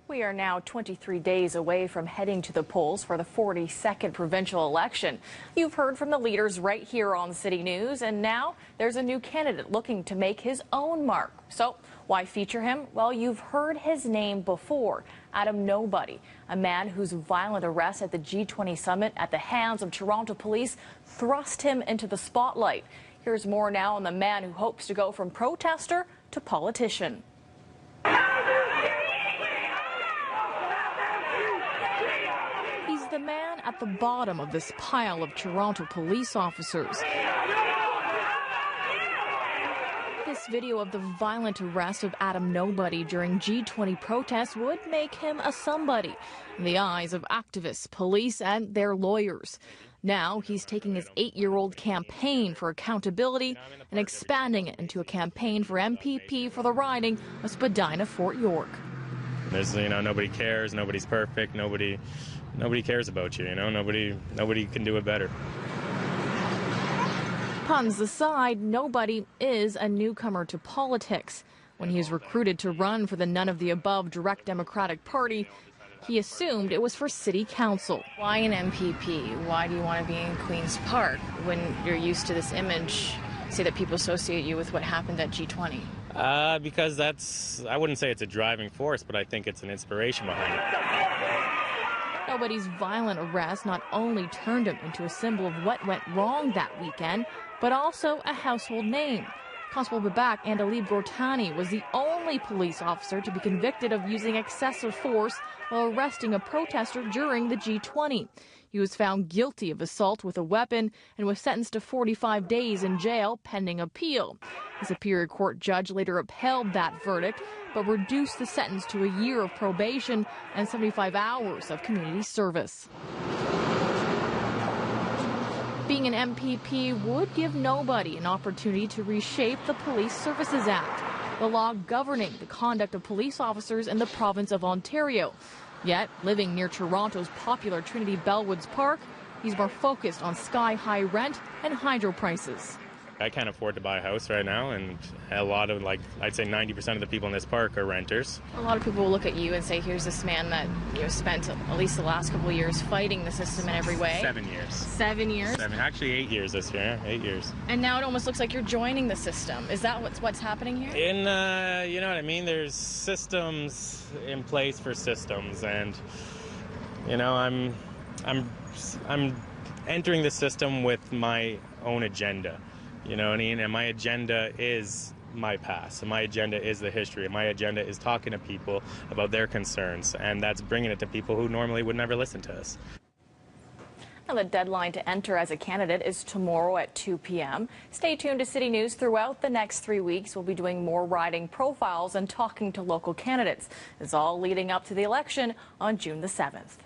We are now 23 days away from heading to the polls for the 42nd provincial election. You've heard from the leaders right here on City News, and now there's a new candidate looking to make his own mark. So why feature him? Well, you've heard his name before, Adam Nobody, a man whose violent arrest at the G20 summit at the hands of Toronto police thrust him into the spotlight. Here's more now on the man who hopes to go from protester to politician. He's the man at the bottom of this pile of Toronto police officers. This video of the violent arrest of Adam Nobody during G20 protests would make him a somebody in the eyes of activists, police, and their lawyers. Now he's taking his 8-year-old campaign for accountability and expanding it into a campaign for MPP for the riding of Spadina-Fort York. There's, nobody cares, nobody's perfect, nobody cares about you, nobody can do it better. Puns aside, Nobody is a newcomer to politics. When he was recruited to run for the none-of-the-above Direct Democratic Party, he assumed it was for city council. Why an MPP? Why do you want to be in Queen's Park when you're used to this image, say that people associate you with what happened at G20? Because I wouldn't say it's a driving force, but I think it's an inspiration behind it. Nobody's violent arrest not only turned him into a symbol of what went wrong that weekend, but also a household name. Constable Babak Andalib Gortani was the only police officer to be convicted of using excessive force while arresting a protester during the G20. He was found guilty of assault with a weapon and was sentenced to 45 days in jail pending appeal. The Superior Court judge later upheld that verdict, but reduced the sentence to a year of probation and 75 hours of community service. Being an MPP would give Nobody an opportunity to reshape the Police Services Act, the law governing the conduct of police officers in the province of Ontario. Yet, living near Toronto's popular Trinity Bellwoods Park, he's more focused on sky-high rent and hydro prices. I can't afford to buy a house right now, and a lot of, I'd say 90% of the people in this park are renters. A lot of people will look at you and say, here's this man that spent at least the last couple of years fighting the system in every way. 7 years. 7 years? Actually 8 years this year, 8 years. And now it almost looks like you're joining the system. Is that what's happening here? You know what I mean? There's systems in place for systems, and, I'm entering the system with my own agenda. You know what I mean? And my agenda is my past. And my agenda is the history. And my agenda is talking to people about their concerns. And that's bringing it to people who normally would never listen to us. Now, the deadline to enter as a candidate is tomorrow at 2 p.m. Stay tuned to City News throughout the next 3 weeks. We'll be doing more riding profiles and talking to local candidates. It's all leading up to the election on June the 7th.